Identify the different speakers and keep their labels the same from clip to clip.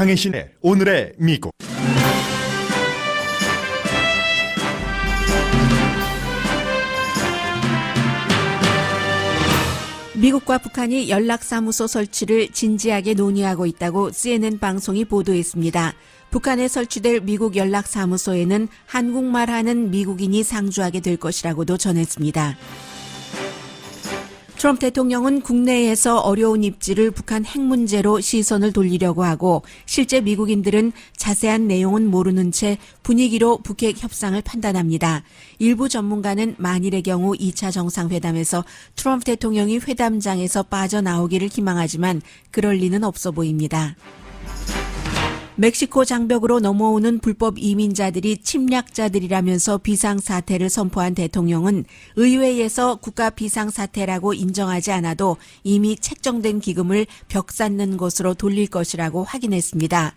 Speaker 1: 강혜신의 오늘의 미국.
Speaker 2: 미국과 북한이 연락사무소 설치를 진지하게 논의하고 있다고 CNN 방송이 보도했습니다. 북한에 설치될 미국 연락사무소에는 한국말하는 미국인이 상주하게 될 것이라고도 전했습니다. 트럼프 대통령은 국내에서 어려운 입지를 북한 핵 문제로 시선을 돌리려고 하고 실제 미국인들은 자세한 내용은 모르는 채 분위기로 북핵 협상을 판단합니다. 일부 전문가는 만일의 경우 2차 정상회담에서 트럼프 대통령이 회담장에서 빠져나오기를 희망하지만 그럴 리는 없어 보입니다. 멕시코 장벽으로 넘어오는 불법 이민자들이 침략자들이라면서 비상사태를 선포한 대통령은 의회에서 국가 비상사태라고 인정하지 않아도 이미 책정된 기금을 벽 쌓는 것으로 돌릴 것이라고 확인했습니다.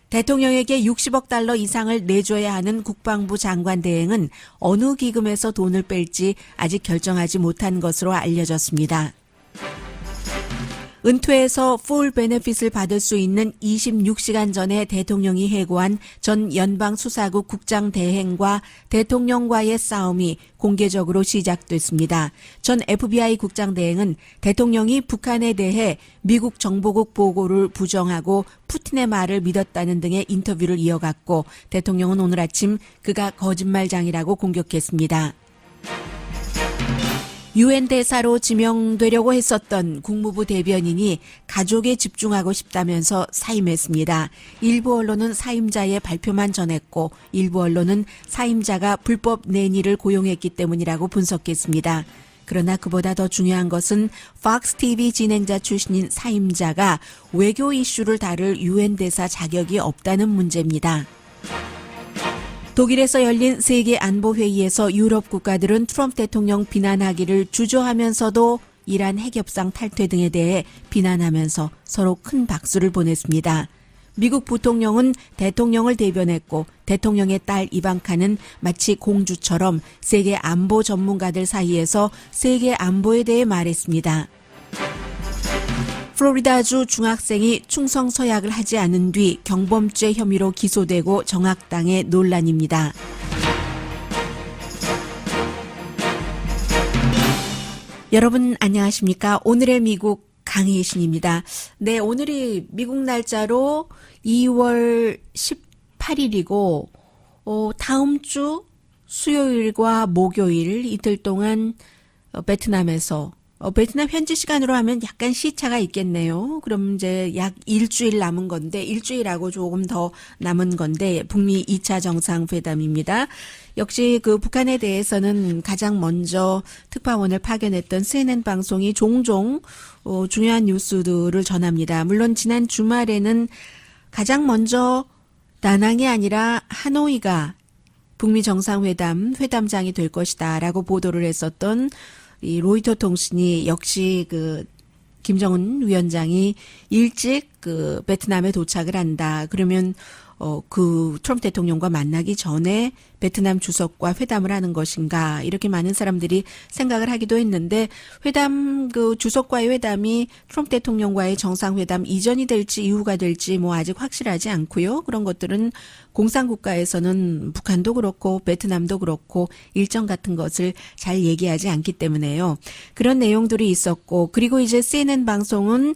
Speaker 2: 대통령에게 60억 달러 이상을 내줘야 하는 국방부 장관 대행은 어느 기금에서 돈을 뺄지 아직 결정하지 못한 것으로 알려졌습니다. 은퇴해서 풀 베네핏을 받을 수 있는 26시간 전에 대통령이 해고한 전 연방수사국 국장 대행과 대통령과의 싸움이 공개적으로 시작됐습니다. 전 FBI 국장 대행은 대통령이 북한에 대해 미국 정보국 보고를 부정하고 푸틴의 말을 믿었다는 등의 인터뷰를 이어갔고 대통령은 오늘 아침 그가 거짓말장이라고 공격했습니다. 유엔 대사로 지명되려고 했었던 국무부 대변인이 가족에 집중하고 싶다면서 사임했습니다. 일부 언론은 사임자의 발표만 전했고 일부 언론은 사임자가 불법 내니를 고용했기 때문이라고 분석했습니다. 그러나 그보다 더 중요한 것은 팍스 TV 진행자 출신인 사임자가 외교 이슈를 다룰 유엔 대사 자격이 없다는 문제입니다. 독일에서 열린 세계안보회의에서 유럽 국가들은 트럼프 대통령 비난하기를 주저하면서도 이란 핵협상 탈퇴 등에 대해 비난하면서 서로 큰 박수를 보냈습니다. 미국 부통령은 대통령을 대변했고 대통령의 딸 이방카는 마치 공주처럼 세계 안보 전문가들 사이에서 세계 안보에 대해 말했습니다. 플로리다주 중학생이 충성 서약을 하지 않은 뒤 경범죄 혐의로 기소되고 정학당의 논란입니다. 여러분 안녕하십니까? 오늘의 미국 강혜신입니다. 네, 오늘이 미국 날짜로 2월 18일이고 다음 주 수요일과 목요일 이틀 동안 베트남에서 베트남 현지 시간으로 하면 약간 시차가 있겠네요. 그럼 이제 약 일주일 남은 건데, 일주일하고 조금 더 남은 건데, 북미 2차 정상회담입니다. 역시 그 북한에 대해서는 가장 먼저 특파원을 파견했던 CNN 방송이 종종 중요한 뉴스들을 전합니다. 물론 지난 주말에는 가장 먼저 다낭이 아니라 하노이가 북미 정상회담 회담장이 될 것이다라고 보도를 했었던 이 로이터 통신이 역시 그 김정은 위원장이 일찍 그 베트남에 도착을 한다. 그러면 그 트럼프 대통령과 만나기 전에 베트남 주석과 회담을 하는 것인가 이렇게 많은 사람들이 생각을 하기도 했는데 회담 그 주석과의 회담이 트럼프 대통령과의 정상회담 이전이 될지 이후가 될지 뭐 아직 확실하지 않고요. 그런 것들은 공산국가에서는 북한도 그렇고 베트남도 그렇고 일정 같은 것을 잘 얘기하지 않기 때문에요. 그런 내용들이 있었고 그리고 이제 CNN 방송은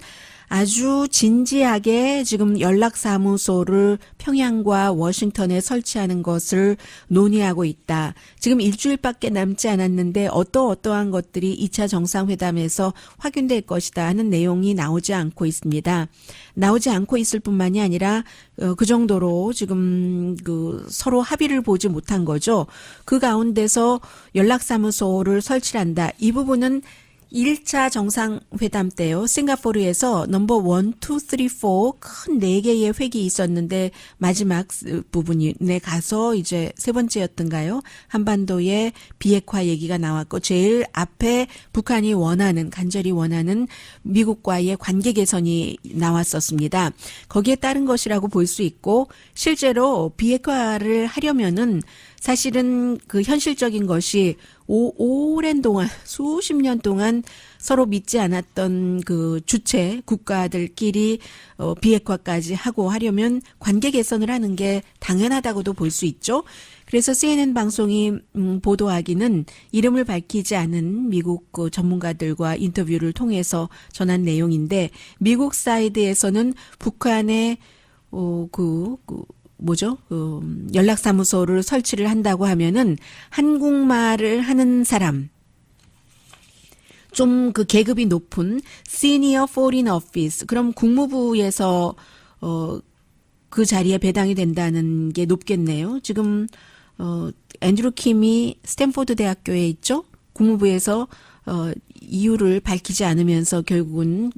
Speaker 2: 아주 진지하게 지금 연락사무소를 평양과 워싱턴에 설치하는 것을 논의하고 있다. 지금 일주일밖에 남지 않았는데 어떠한 것들이 2차 정상회담에서 확인될 것이다 하는 내용이 나오지 않고 있습니다. 나오지 않고 있을 뿐만이 아니라 그 정도로 지금 그 서로 합의를 보지 못한 거죠. 그 가운데서 연락사무소를 설치한다. 이 부분은 1차 정상회담 때요. 싱가포르에서 넘버 1, 2, 3, 4 큰 4개의 획이 있었는데 마지막 부분에 가서 이제 세 번째였던가요? 한반도의 비핵화 얘기가 나왔고 제일 앞에 북한이 간절히 원하는 미국과의 관계 개선이 나왔었습니다. 거기에 따른 것이라고 볼 수 있고 실제로 비핵화를 하려면은 사실은 그 현실적인 것이 오랜 동안 수십 년 동안 서로 믿지 않았던 그 주체 국가들끼리 비핵화까지 하고 하려면 관계 개선을 하는 게 당연하다고도 볼 수 있죠. 그래서 CNN 방송이 보도하기는 이름을 밝히지 않은 미국 그 전문가들과 인터뷰를 통해서 전한 내용인데 미국 사이드에서는 북한의 연락사무소를 설치를 한다고 하면은 한국말을 하는 사람, 좀 그 계급이 높은 Senior Foreign Office, 그럼 국무부에서 그 자리에 배당이 된다는 게 높겠네요. 지금 앤드루 킴이 스탠포드 대학교에 있죠. 국무부에서 이유를 밝히지 않으면서 결국은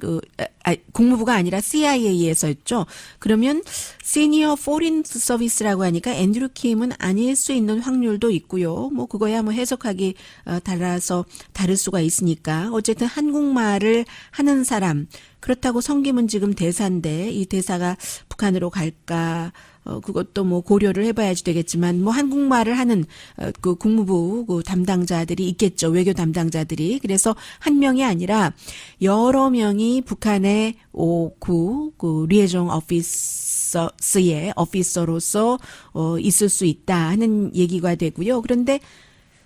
Speaker 2: 국무부가 아니라 CIA에서였죠. 그러면 시니어 포린 서비스라고 하니까 앤드루 킴은 아닐 수 있는 확률도 있고요. 뭐 그거야 뭐 해석하기 달라서 다를 수가 있으니까 어쨌든 한국말을 하는 사람, 그렇다고 성김은 지금 대사인데 이 대사가 북한으로 갈까? 그것도 뭐 고려를 해봐야지 되겠지만, 뭐 한국말을 하는 그 국무부 그 담당자들이 있겠죠. 외교 담당자들이. 그래서 한 명이 아니라 여러 명이 북한의 그 리에종 오피서로서 있을 수 있다 하는 얘기가 되고요. 그런데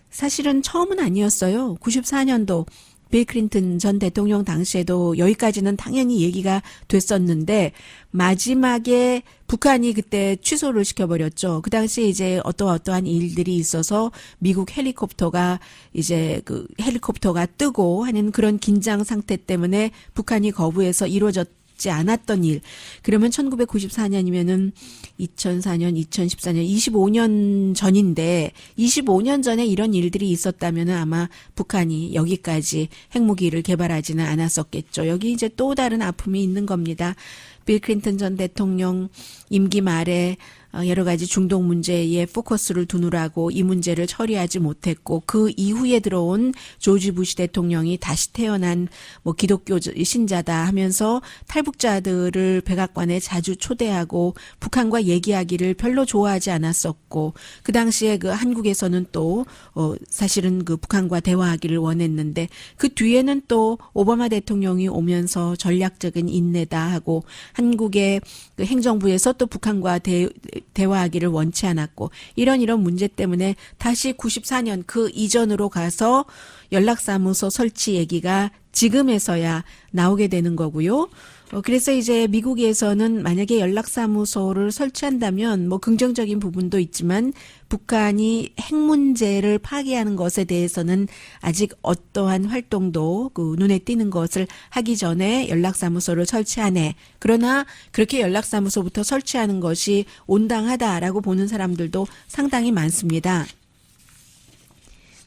Speaker 2: 사실은 처음은 아니었어요. 94년도 빌 클린턴 전 대통령 당시에도 여기까지는 당연히 얘기가 됐었는데 마지막에 북한이 그때 취소를 시켜버렸죠. 그 당시에 이제 어떠한 일들이 있어서 미국 헬리콥터가 뜨고 하는 그런 긴장 상태 때문에 북한이 거부해서 이루어졌지 않았던 일. 그러면 1994년이면은 2004년, 2014년, 25년 전인데 25년 전에 이런 일들이 있었다면은 아마 북한이 여기까지 핵무기를 개발하지는 않았었겠죠. 여기 이제 또 다른 아픔이 있는 겁니다. 빌 클린턴 전 대통령 임기 말에 여러 가지 중동 문제에 포커스를 두느라고 이 문제를 처리하지 못했고 그 이후에 들어온 조지 부시 대통령이 다시 태어난 뭐 기독교 신자다 하면서 탈북자들을 백악관에 자주 초대하고 북한과 얘기하기를 별로 좋아하지 않았었고 그 당시에 그 한국에서는 또 사실은 그 북한과 대화하기를 원했는데 그 뒤에는 또 오바마 대통령이 오면서 전략적인 인내다 하고 한국의 그 행정부에서 또 북한과 대화하기를 원치 않았고 이런 문제 때문에 다시 94년 그 이전으로 가서 연락사무소 설치 얘기가 지금에서야 나오게 되는 거고요. 그래서 이제 미국에서는 만약에 연락사무소를 설치한다면 뭐 긍정적인 부분도 있지만 북한이 핵 문제를 파기하는 것에 대해서는 아직 어떠한 활동도 그 눈에 띄는 것을 하기 전에 연락사무소를 설치하네. 그러나 그렇게 연락사무소부터 설치하는 것이 온당하다라고 보는 사람들도 상당히 많습니다.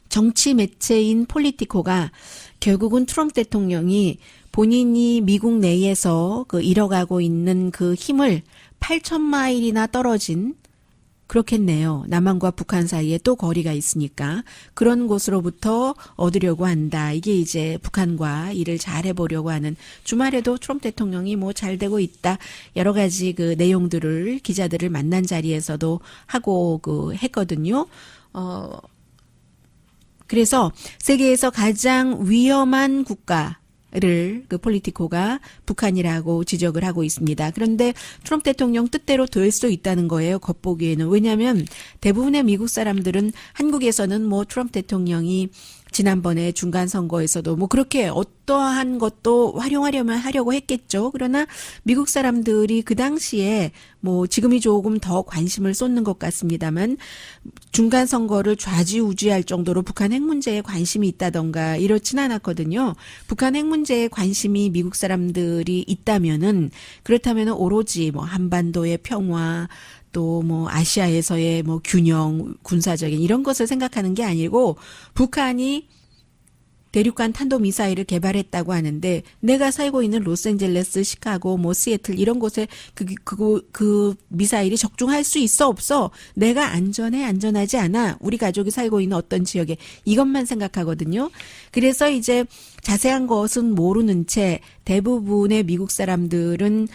Speaker 2: 정치 매체인 폴리티코가 결국은 트럼프 대통령이 본인이 미국 내에서 그 잃어가고 있는 그 힘을 8,000마일이나 떨어진 그렇겠네요. 남한과 북한 사이에 또 거리가 있으니까 그런 곳으로부터 얻으려고 한다. 이게 이제 북한과 일을 잘 해보려고 하는 주말에도 트럼프 대통령이 뭐 잘 되고 있다. 여러 가지 그 내용들을 기자들을 만난 자리에서도 하고 그 했거든요. 그래서 세계에서 가장 위험한 국가를 그 폴리티코가 북한이라고 지적을 하고 있습니다. 그런데 트럼프 대통령 뜻대로 될 수도 있다는 거예요. 겉보기에는. 왜냐하면 대부분의 미국 사람들은 한국에서는 뭐 트럼프 대통령이 지난번에 중간선거에서도 뭐 그렇게 어떠한 것도 활용하려면 하려고 했겠죠. 그러나 미국 사람들이 그 당시에 뭐 지금이 조금 더 관심을 쏟는 것 같습니다만 중간선거를 좌지우지할 정도로 북한 핵 문제에 관심이 있다던가 이렇진 않았거든요. 북한 핵 문제에 관심이 미국 사람들이 있다면은 그렇다면은 오로지 뭐 한반도의 평화 또 뭐 아시아에서의 뭐 균형, 군사적인 이런 것을 생각하는 게 아니고 북한이 대륙간 탄도미사일을 개발했다고 하는데 내가 살고 있는 로스앤젤레스, 시카고, 뭐 시애틀 이런 곳에 그 미사일이 적중할 수 있어 없어? 내가 안전해 안전하지 않아? 우리 가족이 살고 있는 어떤 지역에 이것만 생각하거든요. 그래서 이제 자세한 것은 모르는 채 대부분의 미국 사람들은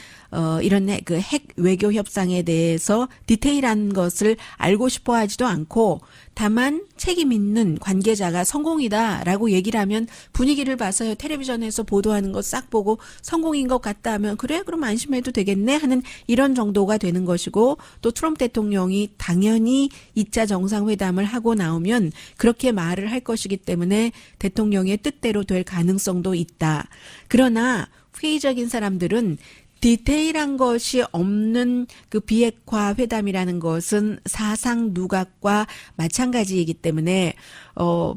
Speaker 2: 이런 그 핵 외교 협상에 대해서 디테일한 것을 알고 싶어 하지도 않고 다만 책임 있는 관계자가 성공이다라고 얘기를 하면 분위기를 봐서요. 텔레비전에서 보도하는 거 싹 보고 성공인 것 같다 하면 그래? 그럼 안심해도 되겠네? 하는 이런 정도가 되는 것이고 또 트럼프 대통령이 당연히 2차 정상회담을 하고 나오면 그렇게 말을 할 것이기 때문에 대통령의 뜻대로 될 가능성도 있다. 그러나 회의적인 사람들은 디테일한 것이 없는 그 비핵화 회담이라는 것은 사상 누각과 마찬가지이기 때문에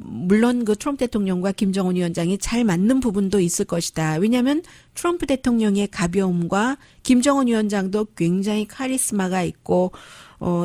Speaker 2: 물론 그 트럼프 대통령과 김정은 위원장이 잘 맞는 부분도 있을 것이다. 왜냐하면 트럼프 대통령의 가벼움과 김정은 위원장도 굉장히 카리스마가 있고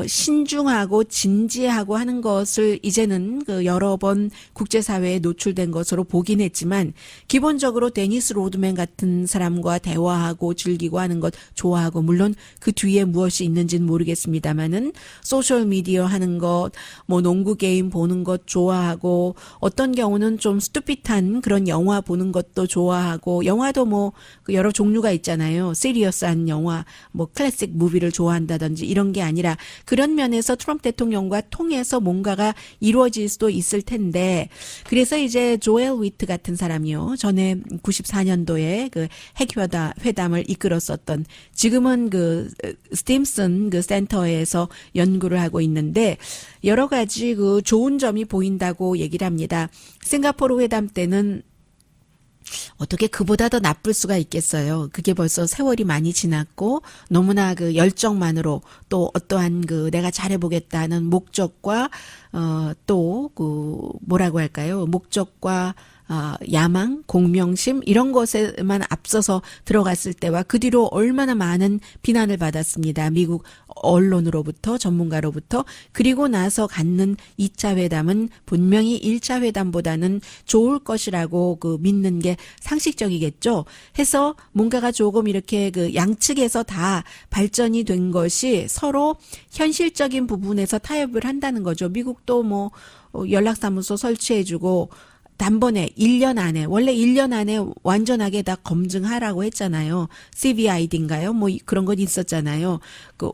Speaker 2: 신중하고 진지하고 하는 것을 이제는 그 여러 번 국제사회에 노출된 것으로 보긴 했지만 기본적으로 데니스 로드맨 같은 사람과 대화하고 즐기고 하는 것 좋아하고 물론 그 뒤에 무엇이 있는지는 모르겠습니다만은 소셜미디어 하는 것, 뭐 농구 게임 보는 것 좋아하고 어떤 경우는 좀 스투핏한 그런 영화 보는 것도 좋아하고 영화도 뭐 그 여러 종류가 있잖아요. 시리어스한 영화, 뭐 클래식 무비를 좋아한다든지 이런 게 아니라 그런 면에서 트럼프 대통령과 통해서 뭔가가 이루어질 수도 있을 텐데 그래서 이제 조엘 위트 같은 사람이요. 전에 94년도에 그 핵회담을 이끌었었던 지금은 그 스팀슨 그 센터에서 연구를 하고 있는데 여러 가지 그 좋은 점이 보인다고 얘기를 합니다. 싱가포르 회담 때는 어떻게 그보다 더 나쁠 수가 있겠어요. 그게 벌써 세월이 많이 지났고 너무나 그 열정만으로 또 어떠한 그 내가 잘해보겠다는 목적과 또 그 뭐라고 할까요? 목적과 야망, 공명심 이런 것에만 앞서서 들어갔을 때와 그 뒤로 얼마나 많은 비난을 받았습니다. 미국 언론으로부터 전문가로부터 그리고 나서 갖는 2차 회담은 분명히 1차 회담보다는 좋을 것이라고 그 믿는 게 상식적이겠죠. 해서 뭔가가 조금 이렇게 그 양측에서 다 발전이 된 것이 서로 현실적인 부분에서 타협을 한다는 거죠. 미국도 뭐 연락사무소 설치해주고 단번에 1년 안에 원래 1년 안에 완전하게 다 검증하라고 했잖아요. CVID인가요? 뭐 그런 건 있었잖아요. 그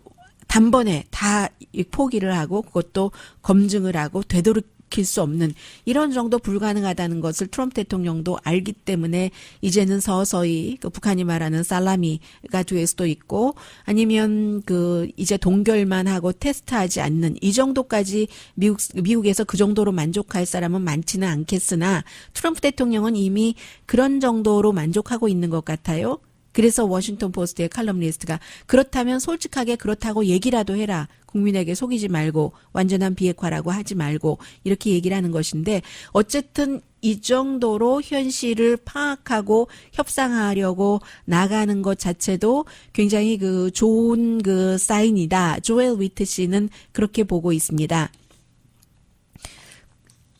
Speaker 2: 단번에 다 포기를 하고 그것도 검증을 하고 되돌이킬 수 없는 이런 정도 불가능하다는 것을 트럼프 대통령도 알기 때문에 이제는 서서히 그 북한이 말하는 살라미가 될 수도 있고 아니면 그 이제 동결만 하고 테스트하지 않는 이 정도까지 미국에서 그 정도로 만족할 사람은 많지는 않겠으나 트럼프 대통령은 이미 그런 정도로 만족하고 있는 것 같아요. 그래서 워싱턴 포스트의 칼럼니스트가 그렇다면 솔직하게 그렇다고 얘기라도 해라. 국민에게 속이지 말고 완전한 비핵화라고 하지 말고 이렇게 얘기를 하는 것인데 어쨌든 이 정도로 현실을 파악하고 협상하려고 나가는 것 자체도 굉장히 그 좋은 그 사인이다. 조엘 위트 씨는 그렇게 보고 있습니다.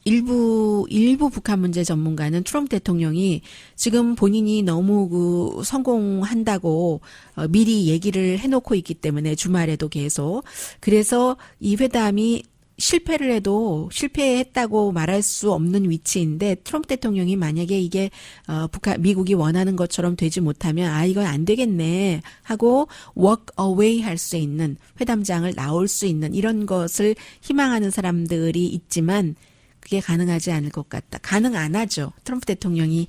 Speaker 2: 일부 북한 문제 전문가는 트럼프 대통령이 지금 본인이 너무 그 성공한다고 미리 얘기를 해놓고 있기 때문에 주말에도 계속 그래서 이 회담이 실패를 해도 실패했다고 말할 수 없는 위치인데 트럼프 대통령이 만약에 이게 미국이 원하는 것처럼 되지 못하면 이건 안 되겠네 하고 walk away 할 수 있는 회담장을 나올 수 있는 이런 것을 희망하는 사람들이 있지만 그게 가능하지 않을 것 같다. 가능 안 하죠. 트럼프 대통령이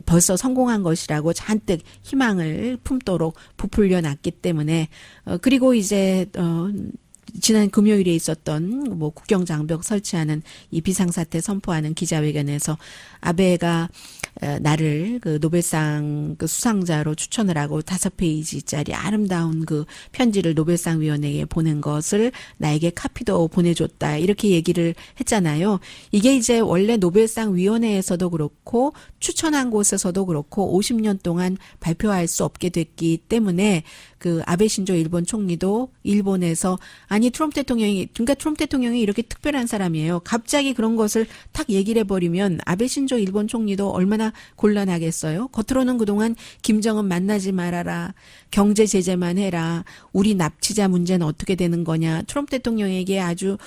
Speaker 2: 벌써 성공한 것이라고 잔뜩 희망을 품도록 부풀려 놨기 때문에 그리고 이제 지난 금요일에 있었던 뭐 국경장벽 설치하는 이 비상사태 선포하는 기자회견에서 아베가 나를 그 노벨상 그 수상자로 추천을 하고 5페이지짜리 아름다운 그 편지를 노벨상 위원회에 보낸 것을 나에게 카피도 보내줬다. 이렇게 얘기를 했잖아요. 이게 이제 원래 노벨상 위원회에서도 그렇고 추천한 곳에서도 그렇고 50년 동안 발표할 수 없게 됐기 때문에 그 아베 신조 일본 총리도 일본에서 아니 그러니까 트럼프 대통령이 이렇게 특별한 사람이에요. 갑자기 그런 것을 탁 얘기를 해버리면 아베 신조 일본 총리도 얼마나 곤란하겠어요. 겉으로는 그동안 김정은 만나지 말아라, 경제 제재만 해라, 우리 납치자 문제는 어떻게 되는 거냐, 트럼프 대통령에게 아주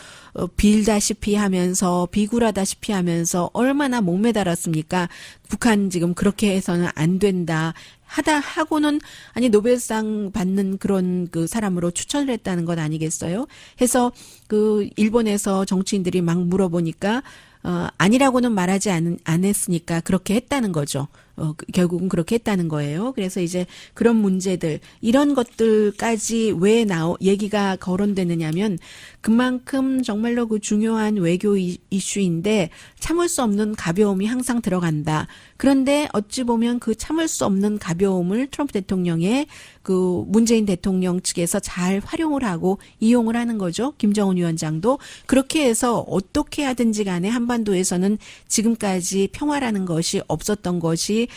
Speaker 2: 빌다시피 하면서 비굴하다시피 하면서 얼마나 목매달았습니까? 북한 지금 그렇게 해서는 안 된다 하고는 아니 노벨상 받는 그런 그 사람으로 추천을 했다는 것 아니겠어요? 해서 그 일본에서 정치인들이 막 물어보니까 아니라고는 말하지 안 했으니까 그렇게 했다는 거죠. 결국은 그렇게 했다는 거예요. 그래서 이제 그런 문제들, 이런 것들까지 왜 얘기가 거론되느냐면 그만큼 정말로 그 중요한 외교 이슈인데 참을 수 없는 가벼움이 항상 들어간다. 그런데 어찌 보면 그 참을 수 없는 가벼움을 트럼프 대통령의 그 문재인 대통령 측에서 잘 활용을 하고 이용을 하는 거죠. 김정은 위원장도 그렇게 해서 어떻게 하든지 간에 한반도에서는 지금까지 평화라는 것이 없었던 것이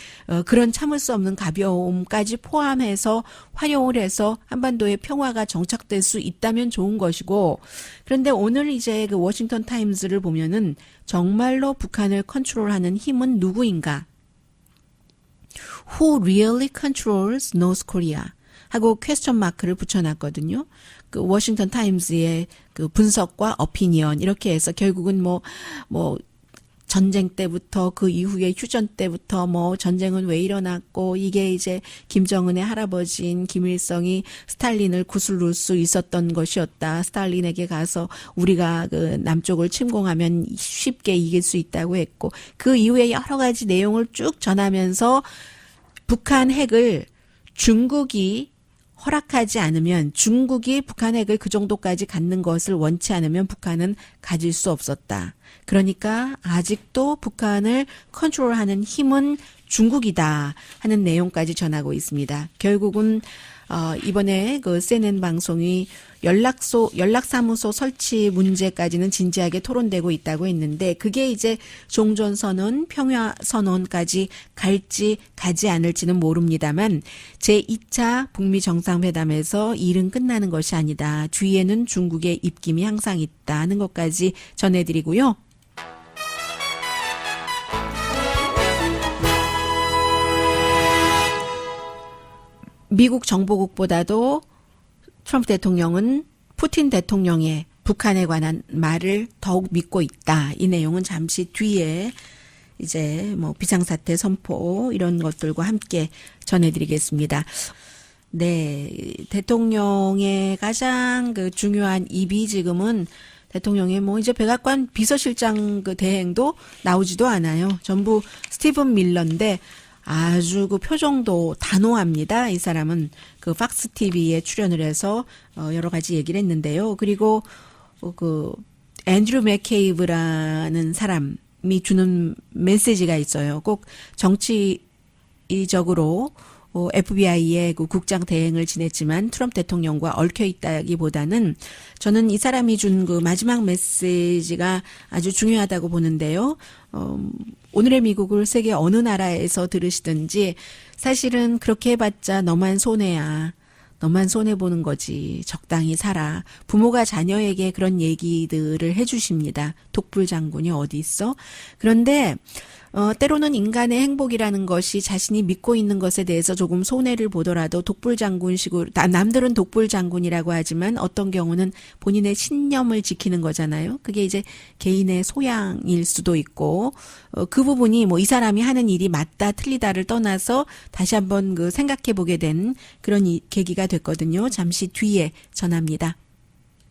Speaker 2: 그런 참을 수 없는 가벼움까지 포함해서 활용을 해서 한반도의 평화가 정착될 수 있다면 좋은 것이고, 그런데 오늘 이제 그 워싱턴 타임즈를 보면은 정말로 북한을 컨트롤하는 힘은 누구인가? Who really controls North Korea? 하고 퀘스천 마크를 붙여놨거든요. 그 워싱턴 타임즈의 그 분석과 어피니언 이렇게 해서 결국은 뭐 전쟁 때부터 그 이후에 휴전 때부터 뭐 전쟁은 왜 일어났고 이게 이제 김정은의 할아버지인 김일성이 스탈린을 구슬릴 수 있었던 것이었다. 스탈린에게 가서 우리가 그 남쪽을 침공하면 쉽게 이길 수 있다고 했고 그 이후에 여러 가지 내용을 쭉 전하면서 북한 핵을 중국이 허락하지 않으면, 중국이 북한 핵을 그 정도까지 갖는 것을 원치 않으면 북한은 가질 수 없었다. 그러니까 아직도 북한을 컨트롤하는 힘은 중국이다 하는 내용까지 전하고 있습니다. 결국은 이번에 그 CNN 방송이 연락사무소 설치 문제까지는 진지하게 토론되고 있다고 했는데 그게 이제 종전선언, 평화선언까지 갈지 가지 않을지는 모릅니다만 제2차 북미 정상회담에서 일은 끝나는 것이 아니다. 뒤에는 중국의 입김이 항상 있다는 것까지 전해드리고요. 미국 정보국보다도 트럼프 대통령은 푸틴 대통령의 북한에 관한 말을 더욱 믿고 있다. 이 내용은 잠시 뒤에 이제 뭐 비상사태 선포 이런 것들과 함께 전해드리겠습니다. 네, 대통령의 가장 그 중요한 입이 지금은 대통령의 뭐 이제 백악관 비서실장 그 대행도 나오지도 않아요. 전부 스티븐 밀러인데 아주 그 표정도 단호합니다. 이 사람은 그 팍스 TV에 출연을 해서 여러 가지 얘기를 했는데요. 그리고 그 앤드류 맥케이브라는 사람이 주는 메시지가 있어요. 꼭 정치적으로 FBI의 그 국장 대행을 지냈지만 트럼프 대통령과 얽혀 있다기보다는 저는 이 사람이 준 그 마지막 메시지가 아주 중요하다고 보는데요. 오늘의 미국을 세계 어느 나라에서 들으시든지 사실은 그렇게 해봤자 너만 손해야. 너만 손해보는 거지. 적당히 살아. 부모가 자녀에게 그런 얘기들을 해주십니다. 독불 장군이 어디 있어? 그런데 때로는 인간의 행복이라는 것이 자신이 믿고 있는 것에 대해서 조금 손해를 보더라도 독불장군식으로, 남들은 독불장군이라고 하지만 어떤 경우는 본인의 신념을 지키는 거잖아요. 그게 이제 개인의 소양일 수도 있고, 그 부분이 뭐 이 사람이 하는 일이 맞다, 틀리다를 떠나서 다시 한번 그 생각해 보게 된 그런 계기가 됐거든요. 잠시 뒤에 전합니다.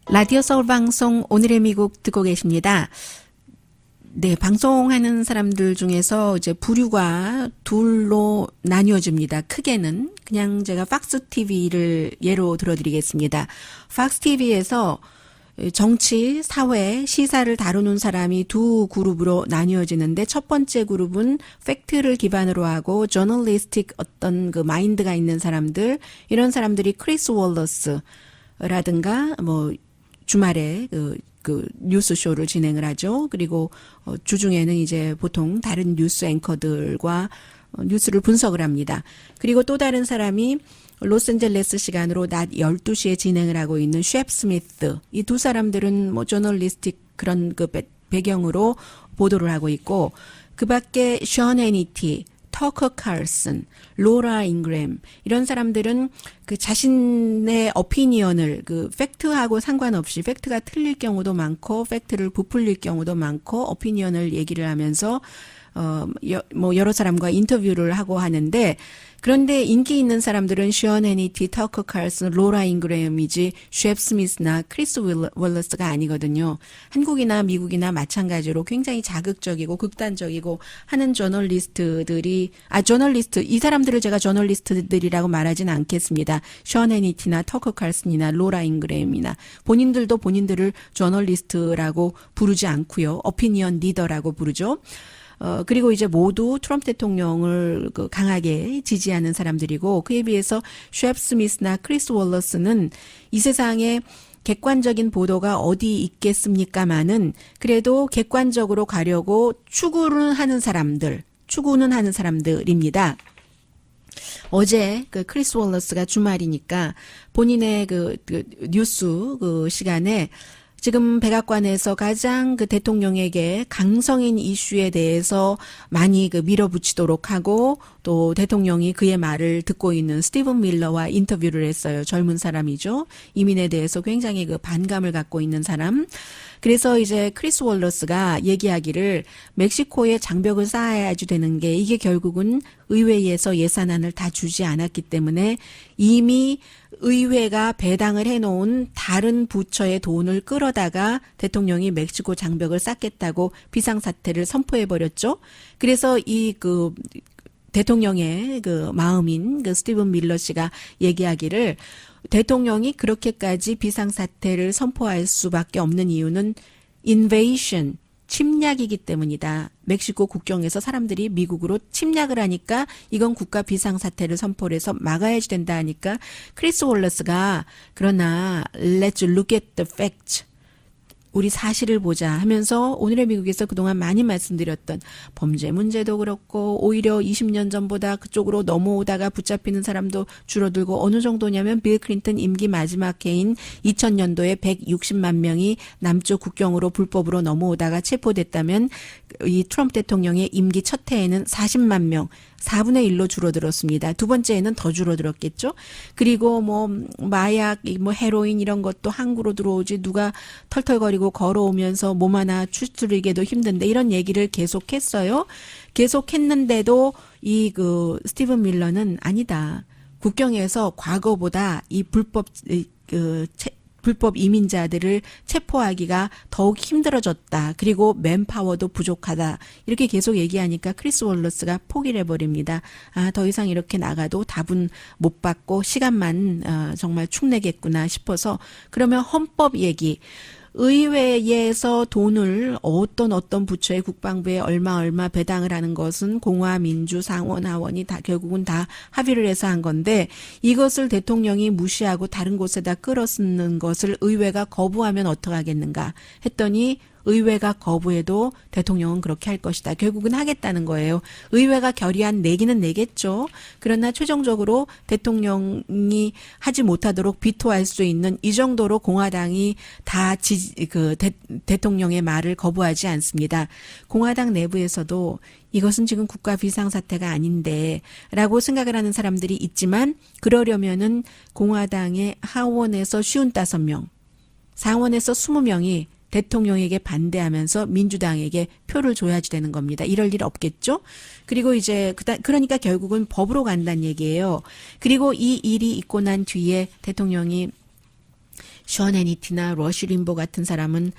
Speaker 2: 라디오 서울 방송 오늘의 미국 듣고 계십니다. 네, 방송하는 사람들 중에서 이제 부류가 둘로 나뉘어집니다. 크게는 그냥 제가 팍스 TV를 예로 들어드리겠습니다. 팍스 TV에서 정치, 사회, 시사를 다루는 사람이 두 그룹으로 나뉘어지는데 첫 번째 그룹은 팩트를 기반으로 하고 저널리스틱 어떤 그 마인드가 있는 사람들, 이런 사람들이 크리스 월러스라든가 뭐 주말에 그 뉴스쇼를 진행을 하죠. 그리고 주중에는 이제 보통 다른 뉴스 앵커들과 뉴스를 분석을 합니다. 그리고 또 다른 사람이 로스앤젤레스 시간으로 낮 12시에 진행을 하고 있는 셰프 스미스. 이 두 사람들은 뭐 저널리스틱 그런 그 배경으로 보도를 하고 있고, 그 밖에 션 해니티, 터커 칼슨, 로라 잉그램 이런 사람들은 그 자신의 어피니언을 그 팩트하고 상관없이 팩트가 틀릴 경우도 많고 팩트를 부풀릴 경우도 많고 어피니언을 얘기를 하면서 뭐 여러 사람과 인터뷰를 하고 하는데, 그런데 인기 있는 사람들은 션 해니티, 터커 칼슨, 로라 잉그램이지 셰프 스미스나 크리스 윌러스가 아니거든요. 한국이나 미국이나 마찬가지로 굉장히 자극적이고 극단적이고 하는 저널리스트들이 저널리스트 이 사람들을 제가 저널리스트들이라고 말하진 않겠습니다. 션 해니티나 터커 칼슨이나 로라 잉그램이나 본인들도 본인들을 저널리스트라고 부르지 않고요. 어피니언 리더라고 부르죠. 그리고 이제 모두 트럼프 대통령을 강하게 지지하는 사람들이고, 그에 비해서 셰프 스미스나 크리스 월러스는 이 세상에 객관적인 보도가 어디 있겠습니까마는 그래도 객관적으로 가려고 추구는 하는 사람들입니다. 어제 그 크리스 월러스가 주말이니까 본인의 그 뉴스 그 시간에 지금 백악관에서 가장 그 대통령에게 강성인 이슈에 대해서 많이 그 밀어붙이도록 하고, 또 대통령이 그의 말을 듣고 있는 스티븐 밀러와 인터뷰를 했어요. 젊은 사람이죠. 이민에 대해서 굉장히 그 반감을 갖고 있는 사람. 그래서 이제 크리스 월러스가 얘기하기를 멕시코에 장벽을 쌓아야지 되는 게, 이게 결국은 의회에서 예산안을 다 주지 않았기 때문에 이미 의회가 배당을 해놓은 다른 부처의 돈을 끌어다가 대통령이 멕시코 장벽을 쌓겠다고 비상사태를 선포해버렸죠. 그래서 대통령의 그 마음인 그 스티븐 밀러 씨가 얘기하기를, 대통령이 그렇게까지 비상사태를 선포할 수밖에 없는 이유는 invasion, 침략이기 때문이다. 멕시코 국경에서 사람들이 미국으로 침략을 하니까 이건 국가 비상사태를 선포를 해서 막아야지 된다 하니까 크리스 월러스가 그러나 let's look at the facts. 우리 사실을 보자 하면서 오늘의 미국에서 그동안 많이 말씀드렸던 범죄 문제도 그렇고, 오히려 20년 전보다 그쪽으로 넘어오다가 붙잡히는 사람도 줄어들고, 어느 정도냐면 빌 클린턴 임기 마지막 해인 2000년도에 160만 명이 남쪽 국경으로 불법으로 넘어오다가 체포됐다면 이 트럼프 대통령의 임기 첫 해에는 40만 명, 4분의 1로 줄어들었습니다. 두 번째에는 더 줄어들었겠죠. 그리고 뭐 마약, 뭐 헤로인 이런 것도 항구로 들어오지 누가 털털거리고 걸어오면서 몸 하나 추스리기도 힘든데, 이런 얘기를 계속했어요. 계속했는데도 이 스티븐 밀러는 아니다. 국경에서 과거보다 이 불법 이민자들을 체포하기가 더욱 힘들어졌다. 그리고 맨파워도 부족하다. 이렇게 계속 얘기하니까 크리스 월러스가 포기를 해버립니다. 더 이상 이렇게 나가도 답은 못 받고 시간만 정말 축내겠구나 싶어서, 그러면 헌법 얘기, 의회에서 돈을 어떤 부처의 국방부에 얼마 배당을 하는 것은 공화, 민주, 상원, 하원이 다 결국은 다 합의를 해서 한 건데, 이것을 대통령이 무시하고 다른 곳에다 끌어쓰는 것을 의회가 거부하면 어떡하겠는가 했더니, 의회가 거부해도 대통령은 그렇게 할 것이다. 결국은 하겠다는 거예요. 의회가 결의안 내기는 내겠죠. 그러나 최종적으로 대통령이 하지 못하도록 비토할 수 있는 이 정도로 공화당이 다 대통령의 말을 거부하지 않습니다. 공화당 내부에서도 이것은 지금 국가 비상사태가 아닌데 라고 생각을 하는 사람들이 있지만, 그러려면은 공화당의 하원에서 55명, 상원에서 20명이 대통령에게 반대하면서 민주당에게 표를 줘야지 되는 겁니다. 이럴 일 없겠죠? 그리고 이제 그러니까 결국은 법으로 간다는 얘기예요. 그리고 이 일이 있고 난 뒤에 대통령이 션 해니티나 러쉬 림보 같은 사람은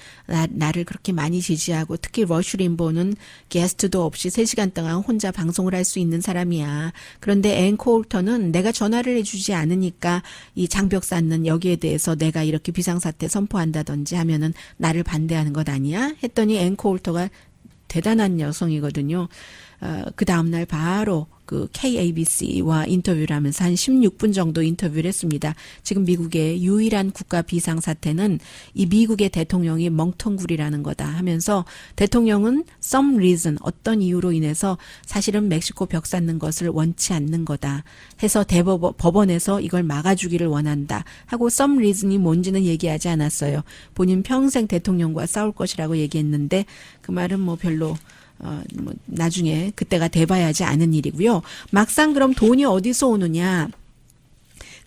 Speaker 2: 나를 그렇게 많이 지지하고, 특히 러쉬 림보는 게스트도 없이 3시간 동안 혼자 방송을 할 수 있는 사람이야. 그런데 앤 코울터는 내가 전화를 해주지 않으니까 이 장벽 쌓는 여기에 대해서 내가 이렇게 비상사태 선포한다든지 하면은 나를 반대하는 것 아니야? 했더니 앤 코울터가 대단한 여성이거든요. 그 다음날 바로 그 KABC와 인터뷰를 하면서 한 16분 정도 인터뷰를 했습니다. 지금 미국의 유일한 국가 비상사태는 이 미국의 대통령이 멍텅구리라는 거다 하면서 대통령은 some reason 어떤 이유로 인해서 사실은 멕시코 벽 쌓는 것을 원치 않는 거다 해서 법원에서 이걸 막아주기를 원한다 하고 some reason이 뭔지는 얘기하지 않았어요. 본인 평생 대통령과 싸울 것이라고 얘기했는데 그 말은 뭐 별로 뭐 나중에 그때가 돼봐야지 아는 일이고요. 막상 그럼 돈이 어디서 오느냐?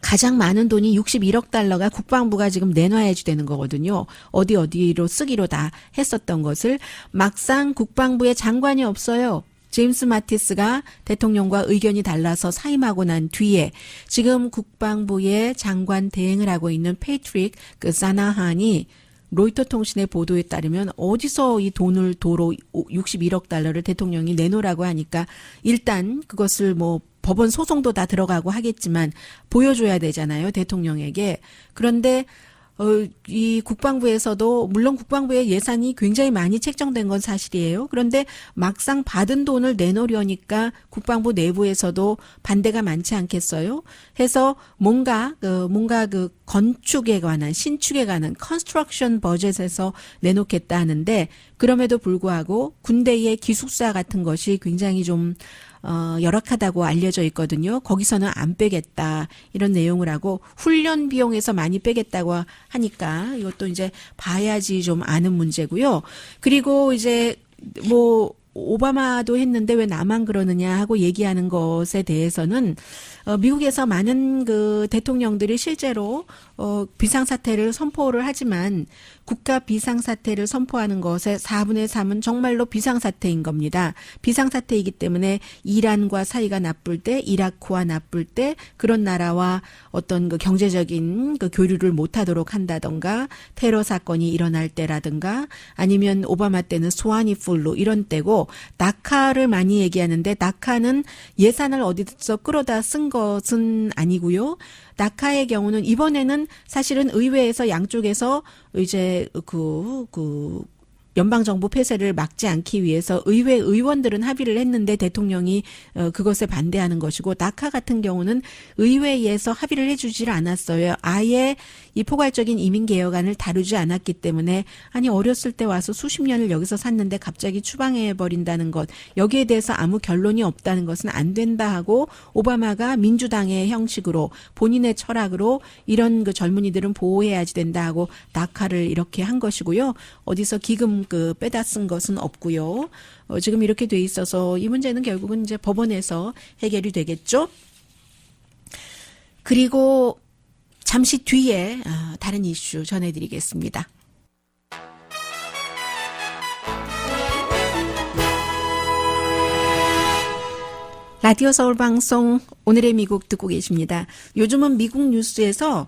Speaker 2: 가장 많은 돈이 61억 달러가 국방부가 지금 내놔야지 되는 거거든요. 어디로 쓰기로 다 했었던 것을 막상 국방부에 장관이 없어요. 제임스 마티스가 대통령과 의견이 달라서 사임하고 난 뒤에 지금 국방부의 장관 대행을 하고 있는 패트릭 사나한이 로이터 통신의 보도에 따르면 어디서 이 돈을 도로 61억 달러를 대통령이 내놓으라고 하니까 일단 그것을 뭐 법원 소송도 다 들어가고 하겠지만 보여줘야 되잖아요, 대통령에게. 그런데 이 국방부에서도 물론 국방부의 예산이 굉장히 많이 책정된 건 사실이에요. 그런데 막상 받은 돈을 내놓으려니까 국방부 내부에서도 반대가 많지 않겠어요? 해서 뭔가 그 건축에 관한 신축에 관한 컨스트럭션 버젯에서 내놓겠다 하는데 그럼에도 불구하고 군대의 기숙사 같은 것이 굉장히 좀 열악하다고 알려져 있거든요. 거기서는 안 빼겠다 이런 내용을 하고 훈련 비용에서 많이 빼겠다고 하니까 이것도 이제 봐야지 좀 아는 문제고요. 그리고 이제 뭐 오바마도 했는데 왜 나만 그러느냐 하고 얘기하는 것에 대해서는 미국에서 많은 그 대통령들이 실제로 비상사태를 선포를 하지만 국가 비상사태를 선포하는 것의 4분의 3은 정말로 비상사태인 겁니다. 비상사태이기 때문에 이란과 사이가 나쁠 때, 이라크와 나쁠 때 그런 나라와 어떤 그 경제적인 그 교류를 못하도록 한다던가 테러 사건이 일어날 때라든가 아니면 오바마 때는 스와니 플루 이런 때고 낙하를 많이 얘기하는데 낙하는 예산을 어디서 끌어다 쓴 것은 아니고요. 낙하의 경우는 이번에는 사실은 의회에서 양쪽에서 이제 연방정부 폐쇄를 막지 않기 위해서 의회 의원들은 합의를 했는데 대통령이 그것에 반대하는 것이고 낙하 같은 경우는 의회에서 합의를 해주질 않았어요. 아예 이 포괄적인 이민개혁안을 다루지 않았기 때문에 아니 어렸을 때 와서 수십 년을 여기서 샀는데 갑자기 추방해버린다는 것 여기에 대해서 아무 결론이 없다는 것은 안 된다 하고 오바마가 민주당의 형식으로 본인의 철학으로 이런 그 젊은이들은 보호해야지 된다 하고 낙하를 이렇게 한 것이고요. 어디서 기금 빼다 쓴 것은 없고요. 지금 이렇게 돼 있어서 이 문제는 결국은 이제 법원에서 해결이 되겠죠. 그리고 잠시 뒤에 다른 이슈 전해드리겠습니다. 라디오 서울 방송 오늘의 미국 듣고 계십니다. 요즘은 미국 뉴스에서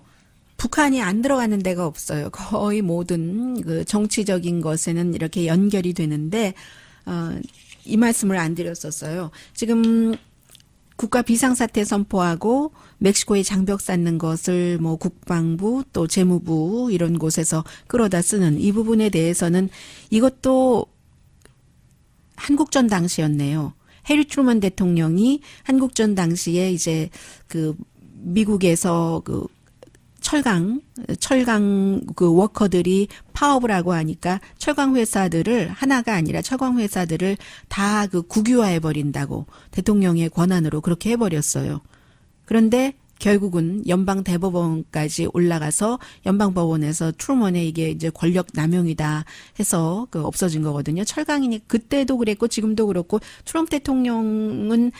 Speaker 2: 북한이 안 들어가는 데가 없어요. 거의 모든 그 정치적인 것에는 이렇게 연결이 되는데 이 말씀을 안 드렸었어요. 지금 국가 비상사태 선포하고 멕시코에 장벽 쌓는 것을 뭐 국방부 또 재무부 이런 곳에서 끌어다 쓰는 이 부분에 대해서는 이것도 한국전 당시였네요. 해리 트루먼 대통령이 한국전 당시에 이제 그 미국에서 그 철강 그 워커들이 파업을 하고 하니까 철강 회사들을 하나가 아니라 철강 회사들을 다 그 국유화해 버린다고 대통령의 권한으로 그렇게 해 버렸어요. 그런데 결국은 연방 대법원까지 올라가서 연방 법원에서 트루먼의 이게 이제 권력 남용이다 해서 그 없어진 거거든요. 철강이니 그때도 그랬고 지금도 그렇고 트럼프 대통령은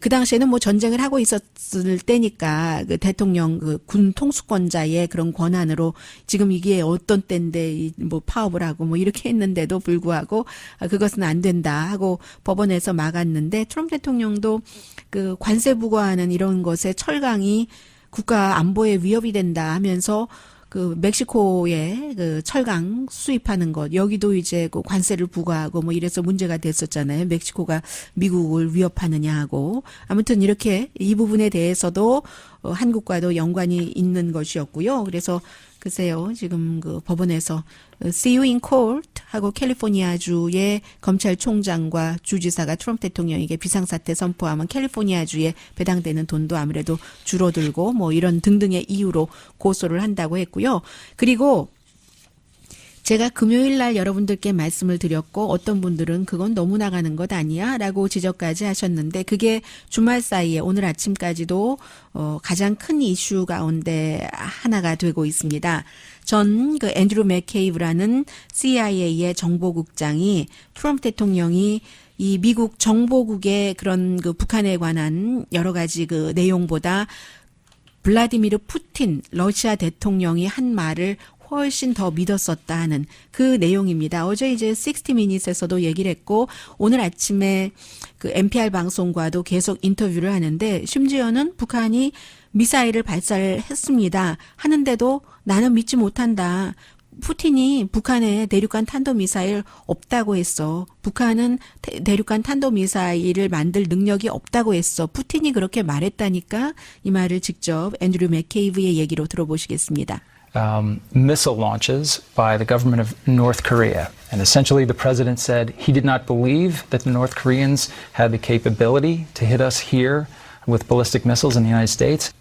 Speaker 2: 그 당시에는 뭐 전쟁을 하고 있었을 때니까 그 대통령 그 군 통수권자의 그런 권한으로 지금 이게 어떤 때인데 뭐 파업을 하고 뭐 이렇게 했는데도 불구하고 그것은 안 된다 하고 법원에서 막았는데 트럼프 대통령도 그 관세 부과하는 이런 것에 철강이 국가 안보에 위협이 된다 하면서 그 멕시코에 그 철강 수입하는 것 여기도 이제 그 관세를 부과하고 뭐 이래서 문제가 됐었잖아요. 멕시코가 미국을 위협하느냐 하고 아무튼 이렇게 이 부분에 대해서도 한국과도 연관이 있는 것이었고요. 그래서 글쎄요 지금 그 법원에서 see you in court 하고 캘리포니아주의 검찰총장과 주지사가 트럼프 대통령에게 비상사태 선포하면 캘리포니아주에 배당되는 돈도 아무래도 줄어들고 뭐 이런 등등의 이유로 고소를 한다고 했고요. 그리고 제가 금요일 날 여러분들께 말씀을 드렸고 어떤 분들은 그건 너무 나가는 것 아니야? 라고 지적까지 하셨는데 그게 주말 사이에 오늘 아침까지도 가장 큰 이슈 가운데 하나가 되고 있습니다. 전 그 앤드루 맥케이브라는 CIA의 정보국장이 트럼프 대통령이 이 미국 정보국의 그런 그 북한에 관한 여러 가지 그 내용보다 블라디미르 푸틴 러시아 대통령이 한 말을 훨씬 더 믿었었다 하는 그 내용입니다. 어제 이제 60미닛에서도 얘기를 했고 오늘 아침에 그 NPR 방송과도 계속 인터뷰를 하는데 심지어는 북한이 미사일을 발사를 했습니다. 하는데도 나는 믿지 못한다. 푸틴이 북한에 대륙간 탄도미사일 없다고 했어. 북한은 대륙간 탄도미사일을 만들 능력이 없다고 했어. 푸틴이 그렇게 말했다니까 이 말을 직접 앤드류 맥케이브의 얘기로 들어보시겠습니다.
Speaker 3: Missile launches by the government of North Korea. And essentially the president said he did not believe that the North Koreans had the capability to hit us here with ballistic missiles in the United States.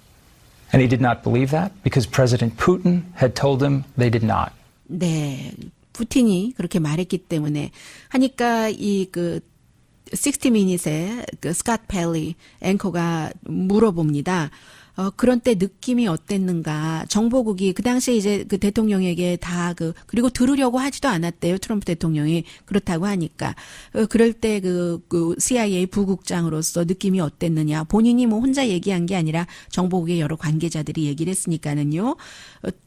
Speaker 3: And he did not believe that because President Putin had told him they did not.
Speaker 2: 네. 푸틴이 그렇게 말했기 때문에 하니까 이 그 60미닛에 그 스캇 펠리 앵커가 물어봅니다. 그런 때 느낌이 어땠는가. 정보국이 그 당시에 이제 그 대통령에게 다 그리고 들으려고 하지도 않았대요. 트럼프 대통령이 그렇다고 하니까. 그럴 때 그 CIA 부국장으로서 느낌이 어땠느냐. 본인이 뭐 혼자 얘기한 게 아니라 정보국의 여러 관계자들이 얘기를 했으니까는요.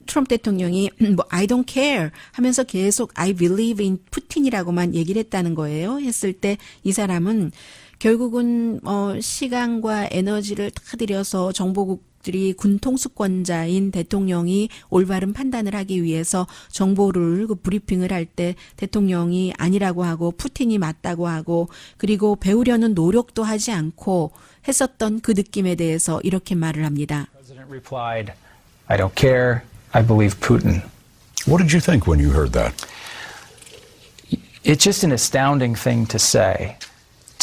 Speaker 2: 트럼프 대통령이 뭐 I don't care 하면서 계속 I believe in 푸틴이라고만 얘기를 했다는 거예요. 했을 때 이 사람은 결국은 시간과 에너지를 다 들여서 정보국들이 군 통수권자인 대통령이 올바른 판단을 하기 위해서 정보를 브리핑을 할 때 대통령이 아니라고 하고 푸틴이 맞다고 하고 그리고 배우려는 노력도 하지 않고 했었던 그 느낌에 대해서 이렇게 말을 합니다.
Speaker 3: President replied, I don't care. I believe Putin.
Speaker 1: What did you think when you heard that?
Speaker 3: It's just an astounding thing to say.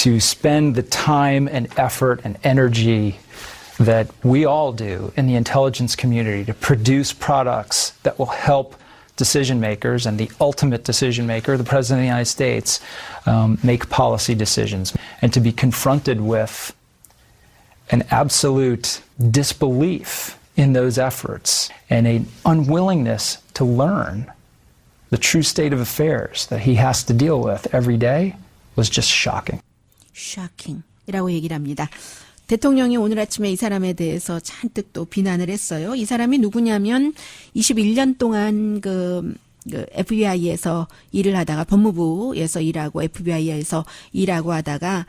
Speaker 3: To spend the time and effort and energy that we all do in the intelligence community to produce products that will help decision makers and the ultimate decision maker, the President of the United States, make policy decisions. And to be confronted with an absolute disbelief in those efforts and an unwillingness to learn the true state of affairs that he has to deal with every day was just shocking.
Speaker 2: shocking이라고 얘기를 합니다. 대통령이 오늘 아침에 이 사람에 대해서 잔뜩 또 비난을 했어요. 이 사람이 누구냐면 21년 동안 그 FBI에서 일을 하다가 법무부에서 일하고 FBI에서 일하고 하다가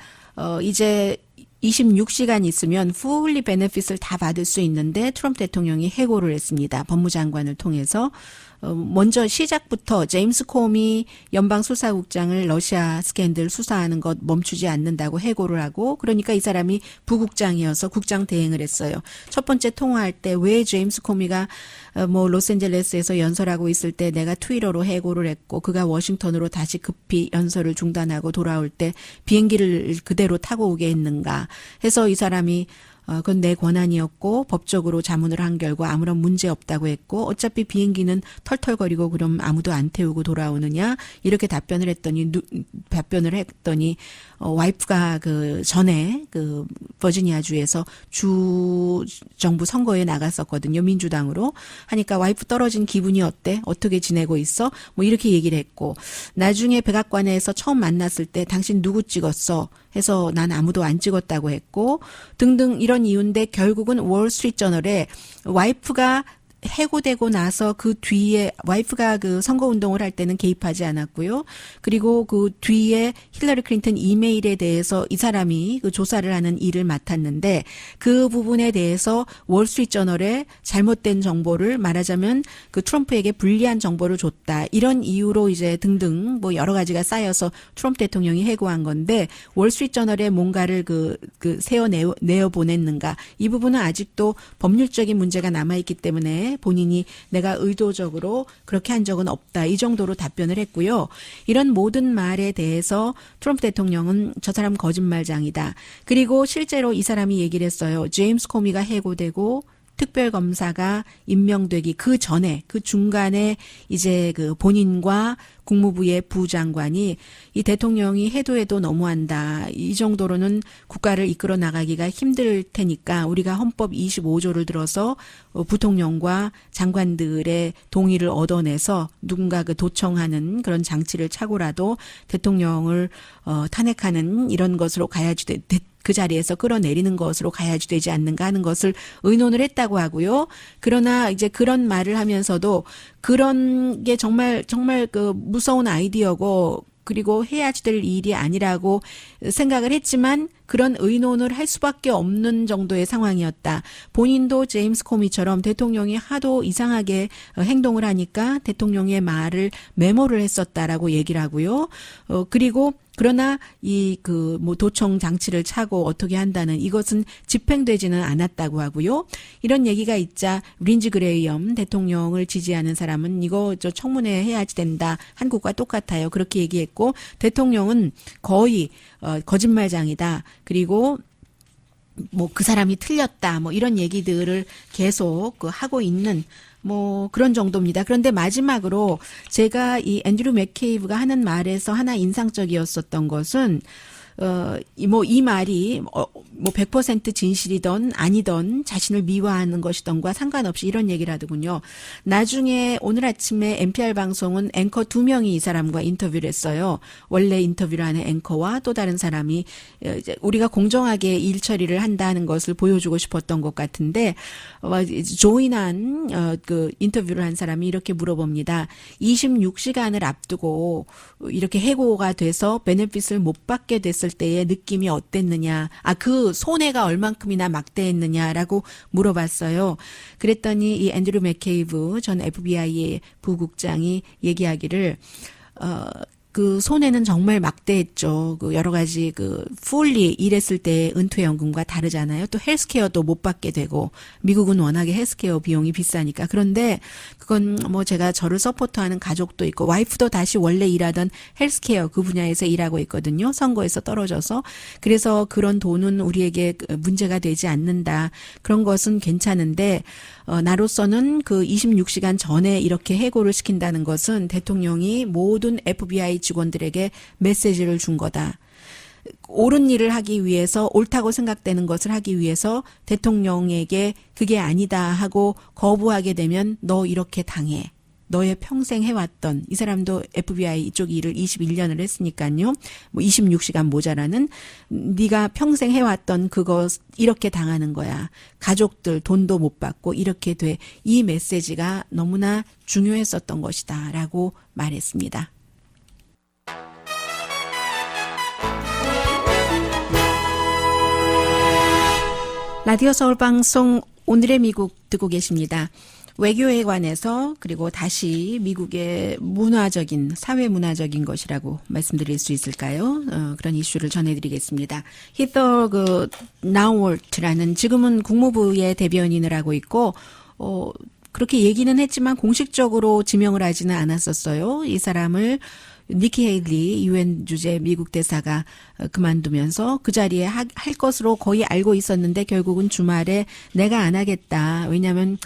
Speaker 2: 이제 26시간 있으면 fully benefit을 다 받을 수 있는데 트럼프 대통령이 해고를 했습니다. 법무장관을 통해서. 먼저 시작부터 제임스 코미 연방수사국장을 러시아 스캔들 수사하는 것 멈추지 않는다고 해고를 하고 그러니까 이 사람이 부국장이어서 국장 대행을 했어요. 첫 번째 통화할 때 왜 제임스 코미가 뭐 로스앤젤레스에서 연설하고 있을 때 내가 트위터로 해고를 했고 그가 워싱턴으로 다시 급히 연설을 중단하고 돌아올 때 비행기를 그대로 타고 오게 했는가 해서 이 사람이 그건 내 권한이었고 법적으로 자문을 한 결과 아무런 문제 없다고 했고 어차피 비행기는 털털거리고 그럼 아무도 안 태우고 돌아오느냐 이렇게 답변을 했더니 와이프가 그 전에 그 버지니아주에서 주 정부 선거에 나갔었거든요. 민주당으로. 하니까 와이프 떨어진 기분이 어때? 어떻게 지내고 있어? 뭐 이렇게 얘기를 했고 나중에 백악관에서 처음 만났을 때 당신 누구 찍었어? 해서 난 아무도 안 찍었다고 했고 등등 이런 이유인데 결국은 월스트리트저널에 와이프가 해고되고 나서 그 뒤에 와이프가 그 선거운동을 할 때는 개입하지 않았고요. 그리고 그 뒤에 힐러리 클린턴 이메일에 대해서 이 사람이 그 조사를 하는 일을 맡았는데 그 부분에 대해서 월스트리트저널에 잘못된 정보를 말하자면 그 트럼프에게 불리한 정보를 줬다. 이런 이유로 이제 등등 뭐 여러 가지가 쌓여서 트럼프 대통령이 해고한 건데 월스트리트저널에 뭔가를 내어 보냈는가. 이 부분은 아직도 법률적인 문제가 남아있기 때문에 했는데 본인이 내가 의도적으로 그렇게 한 적은 없다. 이 정도로 답변을 했고요. 이런 모든 말에 대해서 트럼프 대통령은 저 사람 거짓말장이다. 그리고 실제로 이 사람이 얘기를 했어요. 제임스 코미가 해고되고 특별검사가 임명되기 그 전에 그 중간에 이제 그 본인과 국무부의 부장관이 이 대통령이 해도 너무한다. 이 정도로는 국가를 이끌어 나가기가 힘들 테니까 우리가 헌법 25조를 들어서 부통령과 장관들의 동의를 얻어내서 누군가 그 도청하는 그런 장치를 차고라도 대통령을 탄핵하는 이런 것으로 가야지 그 자리에서 끌어내리는 것으로 가야지 되지 않는가 하는 것을 의논을 했다고 하고요. 그러나 이제 그런 말을 하면서도 그런 게 정말 그 무서운 아이디어고 그리고 해야지 될 일이 아니라고 생각을 했지만 그런 의논을 할 수밖에 없는 정도의 상황이었다. 본인도 제임스 코미처럼 대통령이 하도 이상하게 행동을 하니까 대통령의 말을 메모를 했었다라고 얘기를 하고요. 그리고 그러나 이 그 뭐 도청 장치를 차고 어떻게 한다는 이것은 집행되지는 않았다고 하고요. 이런 얘기가 있자 린지 그레이엄 대통령을 지지하는 사람은 이거 저 청문회 해야지 된다. 한국과 똑같아요. 그렇게 얘기했고 대통령은 거의 거짓말장이다. 그리고 뭐 그 사람이 틀렸다. 뭐 이런 얘기들을 계속 하고 있는 뭐 그런 정도입니다. 그런데 마지막으로 제가 이 앤드류 맥케이브가 하는 말에서 하나 인상적이었었던 것은 이 말이 뭐 100% 진실이던 아니던 자신을 미화하는 것이던과 상관없이 이런 얘기를 하더군요. 나중에 오늘 아침에 NPR 방송은 앵커 2명이 이 사람과 인터뷰를 했어요. 원래 인터뷰를 하는 앵커와 또 다른 사람이 우리가 공정하게 일 처리를 한다는 것을 보여주고 싶었던 것 같은데 조인한 그 인터뷰를 한 사람이 이렇게 물어봅니다. 26시간을 앞두고 이렇게 해고가 돼서 베네핏을 못 받게 됐을 때의 느낌이 어땠느냐. 그 손해가 얼만큼이나 막대했느냐라고 물어봤어요. 그랬더니 이 앤드류 맥케이브 전 FBI의 부국장이 얘기하기를 그 손해는 정말 막대했죠. 그 여러 가지 fully 일했을 때 은퇴연금과 다르잖아요. 또 헬스케어도 못 받게 되고 미국은 워낙에 헬스케어 비용이 비싸니까. 그런데 그건 뭐 제가 저를 서포트하는 가족도 있고 와이프도 다시 원래 일하던 헬스케어 그 분야에서 일하고 있거든요. 선거에서 떨어져서. 그래서 그런 돈은 우리에게 문제가 되지 않는다. 그런 것은 괜찮은데 나로서는 그 26시간 전에 이렇게 해고를 시킨다는 것은 대통령이 모든 FBI 직원들에게 메시지를 준 거다. 옳은 일을 하기 위해서 옳다고 생각되는 것을 하기 위해서 대통령에게 그게 아니다 하고 거부하게 되면 너 이렇게 당해. 너의 평생 해왔던 이 사람도 FBI 이쪽 일을 21년을 했으니까요. 뭐 26시간 모자라는 네가 평생 해왔던 그거 이렇게 당하는 거야. 가족들 돈도 못 받고 이렇게 돼. 이 메시지가 너무나 중요했었던 것이다 라고 말했습니다. 라디오 서울 방송 오늘의 미국 듣고 계십니다. 외교에 관해서 그리고 다시 미국의 문화적인 사회문화적인 것이라고 말씀드릴 수 있을까요? 그런 이슈를 전해드리겠습니다. 히더 나월트라는 지금은 국무부의 대변인을 하고 있고 그렇게 얘기는 했지만 공식적으로 지명을 하지는 않았었어요. 이 사람을 니키 헤일리 유엔 주재 미국 대사가 그만두면서 그 자리에 할 것으로 거의 알고 있었는데 결국은 주말에 내가 안 하겠다. 왜냐하면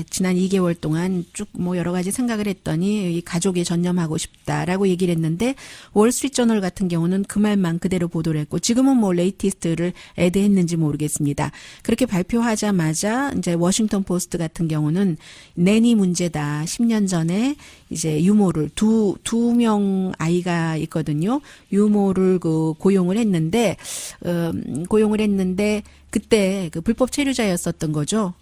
Speaker 2: 지난 2개월 동안 쭉 뭐 여러 가지 생각을 했더니 이 가족에 전념하고 싶다라고 얘기를 했는데 월스트리트저널 같은 경우는 그 말만 그대로 보도를 했고 지금은 뭐 레이티스트를 애드했는지 모르겠습니다. 그렇게 발표하자마자 이제 워싱턴 포스트 같은 경우는 내니 문제다. 10년 전에 이제 유모를 두 명 아이가 있거든요. 유모를 고용을 했는데 그때 그 불법 체류자였었던 거죠.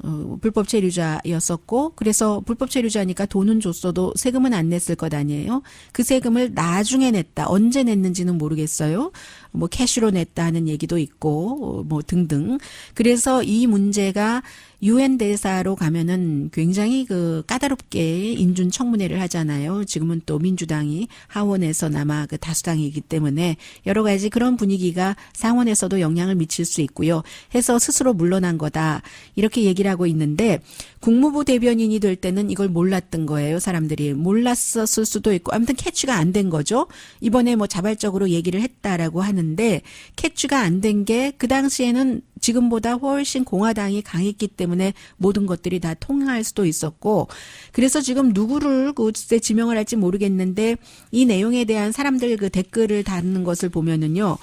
Speaker 2: 불법 체류자였었고 그래서 불법 체류자니까 돈은 줬어도 세금은 안 냈을 것 아니에요. 그 세금을 나중에 냈다. 언제 냈는지는 모르겠어요. 뭐 캐시로 냈다는 얘기도 있고 뭐 등등. 그래서 이 문제가 유엔 대사로 가면은 굉장히 까다롭게 인준 청문회를 하잖아요. 지금은 또 민주당이 하원에서나마 다수당이기 때문에 여러 가지 그런 분위기가 상원에서도 영향을 미칠 수 있고요. 해서 스스로 물러난 거다. 이렇게 얘기를 하고 있는데 국무부 대변인이 될 때는 이걸 몰랐던 거예요. 사람들이 몰랐었을 수도 있고 아무튼 캐치가 안 된 거죠. 이번에 뭐 자발적으로 얘기를 했다라고 하는데 캐치가 안 된 게 그 당시에는 지금보다 훨씬 공화당이 강했기 때문에 모든 것들이 다 통할 수도 있었고 그래서 지금 누구를 그때 지명을 할지 모르겠는데 이 내용에 대한 사람들 그 댓글을 다루는 것을 보면은요.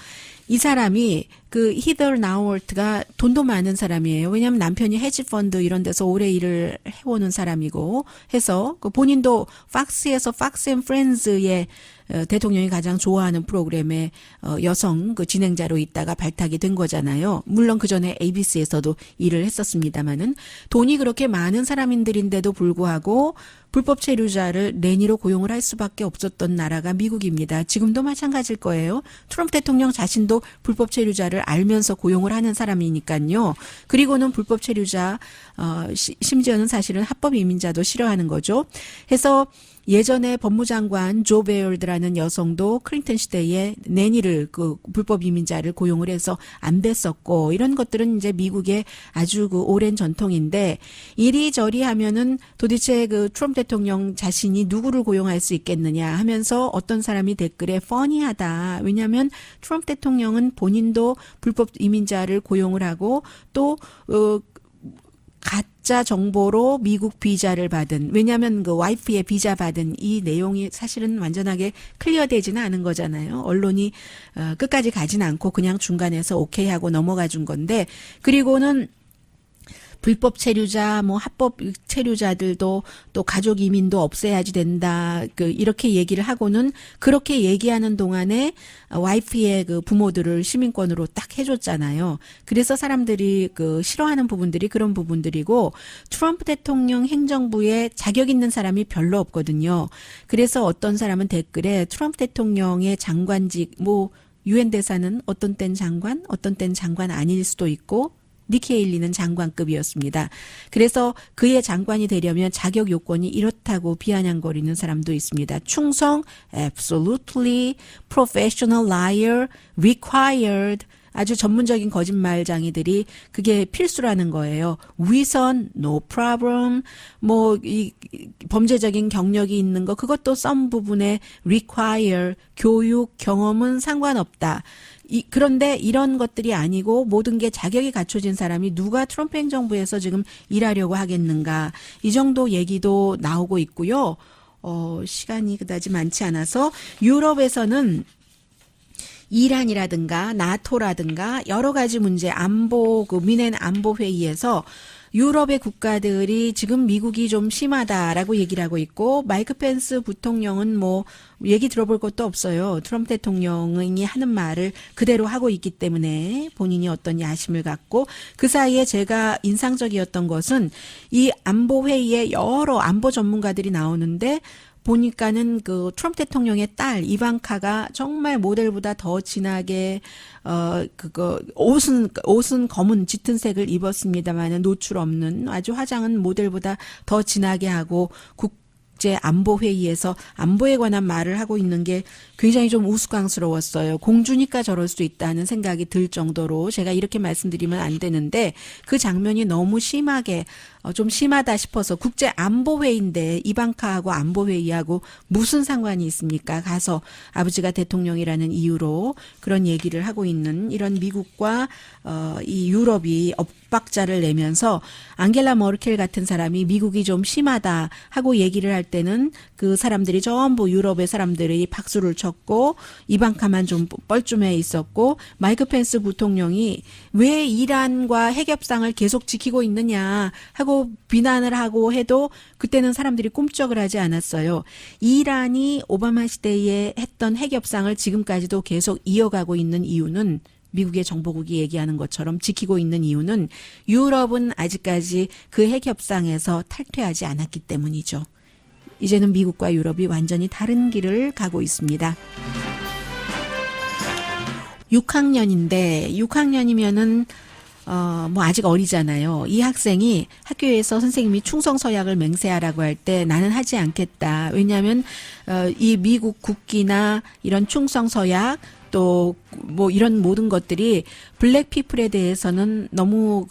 Speaker 2: 이 사람이 그 히더 나우얼트가 돈도 많은 사람이에요. 왜냐하면 남편이 헤지펀드 이런 데서 오래 일을 해오는 사람이고 해서 그 본인도 팍스에서 팍스 앤 프렌즈의 대통령이 가장 좋아하는 프로그램의 여성 그 진행자로 있다가 발탁이 된 거잖아요. 물론 그 전에 ABC에서도 일을 했었습니다마는 돈이 그렇게 많은 사람인들인데도 불구하고 불법 체류자를 내니로 고용을 할 수밖에 없었던 나라가 미국입니다. 지금도 마찬가지일 거예요. 트럼프 대통령 자신도 불법 체류자를 알면서 고용을 하는 사람이니까요. 그리고는 불법 체류자 심지어는 사실은 합법 이민자도 싫어하는 거죠. 해서 예전에 법무장관 조 베어드라는 여성도 클린턴 시대에 내니를 그 불법 이민자를 고용을 해서 안 뵀었고 이런 것들은 이제 미국의 아주 그 오랜 전통인데 이리저리 하면은 도대체 그 트럼프 대통령 자신이 누구를 고용할 수 있겠느냐 하면서 어떤 사람이 댓글에 퍼니하다. 왜냐하면 트럼프 대통령은 본인도 불법 이민자를 고용을 하고 또 가짜 정보로 미국 비자를 받은 왜냐하면 그 와이프의 비자 받은 이 내용이 사실은 완전하게 클리어되지는 않은 거잖아요. 언론이 끝까지 가진 않고 그냥 중간에서 오케이 하고 넘어가 준 건데 그리고는 불법 체류자, 뭐 합법 체류자들도 또 가족 이민도 없애야지 된다. 이렇게 얘기를 하고는 그렇게 얘기하는 동안에 와이프의 그 부모들을 시민권으로 딱 해줬잖아요. 그래서 사람들이 그 싫어하는 부분들이 그런 부분들이고 트럼프 대통령 행정부에 자격 있는 사람이 별로 없거든요. 그래서 어떤 사람은 댓글에 트럼프 대통령의 장관직, 뭐 유엔 대사는 어떤 땐 장관, 어떤 땐 장관 아닐 수도 있고. 니키 헤일리는 장관급이었습니다. 그래서 그의 장관이 되려면 자격 요건이 이렇다고 비아냥거리는 사람도 있습니다. 충성, absolutely, professional liar, required. 아주 전문적인 거짓말쟁이들이 그게 필수라는 거예요. 위선, no problem, 뭐 이 범죄적인 경력이 있는 거 그것도 some 부분에 require, 교육, 경험은 상관없다. 그런데 이런 것들이 아니고 모든 게 자격이 갖춰진 사람이 누가 트럼프 행정부에서 지금 일하려고 하겠는가. 이 정도 얘기도 나오고 있고요. 시간이 그다지 많지 않아서 유럽에서는 이란이라든가 나토라든가 여러 가지 문제 안보 그 미넨 안보 회의에서 유럽의 국가들이 지금 미국이 좀 심하다라고 얘기를 하고 있고 마이크 펜스 부통령은 뭐 얘기 들어볼 것도 없어요. 트럼프 대통령이 하는 말을 그대로 하고 있기 때문에 본인이 어떤 야심을 갖고 그 사이에 제가 인상적이었던 것은 이 안보 회의에 여러 안보 전문가들이 나오는데 보니까는 그 트럼프 대통령의 딸 이방카가 정말 모델보다 더 진하게 옷은 검은 짙은 색을 입었습니다만은 노출 없는 아주 화장은 모델보다 더 진하게 하고 국제 안보 회의에서 안보에 관한 말을 하고 있는 게 굉장히 좀 우스꽝스러웠어요. 공주니까 저럴 수 있다는 생각이 들 정도로 제가 이렇게 말씀드리면 안 되는데 그 장면이 너무 심하게 좀 심하다 싶어서 국제 안보 회의인데 이방카하고 안보 회의하고 무슨 상관이 있습니까? 가서 아버지가 대통령이라는 이유로 그런 얘기를 하고 있는 이런 미국과 이 유럽이 엇박자를 내면서 앙겔라 머켈 같은 사람이 미국이 좀 심하다 하고 얘기를 할 때는 그 사람들이 전부 유럽의 사람들이 박수를 쳤고 이방카만 좀 뻘쭘해 있었고 마이크 펜스 부통령이 왜 이란과 핵협상을 계속 지키고 있느냐 하고 비난을 하고 해도 그때는 사람들이 꼼짝을 하지 않았어요. 이란이 오바마 시대에 했던 핵협상을 지금까지도 계속 이어가고 있는 이유는 미국의 정보국이 얘기하는 것처럼 지키고 있는 이유는 유럽은 아직까지 그 핵협상에서 탈퇴하지 않았기 때문이죠. 이제는 미국과 유럽이 완전히 다른 길을 가고 있습니다. 6학년인데 6학년이면은 뭐 아직 어리잖아요. 이 학생이 학교에서 선생님이 충성서약을 맹세하라고 할 때 나는 하지 않겠다. 왜냐하면 이 미국 국기나 이런 충성서약 또 뭐 이런 모든 것들이 블랙 피플에 대해서는 너무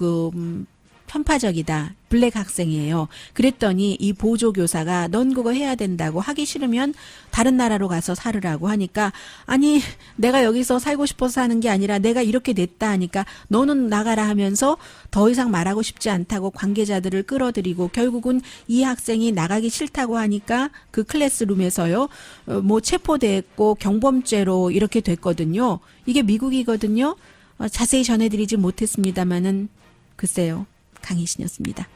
Speaker 2: 편파적이다. 블랙 학생이에요. 그랬더니 이 보조교사가 넌 그거 해야 된다고, 하기 싫으면 다른 나라로 가서 살으라고 하니까, 아니 내가 여기서 살고 싶어서 사는 게 아니라 내가 이렇게 됐다 하니까 너는 나가라 하면서 더 이상 말하고 싶지 않다고 관계자들을 끌어들이고, 결국은 이 학생이 나가기 싫다고 하니까 그 클래스룸에서요 뭐 체포됐고 경범죄로 이렇게 됐거든요. 이게 미국이거든요. 자세히 전해드리지 못했습니다마는 글쎄요, 강희신이었습니다.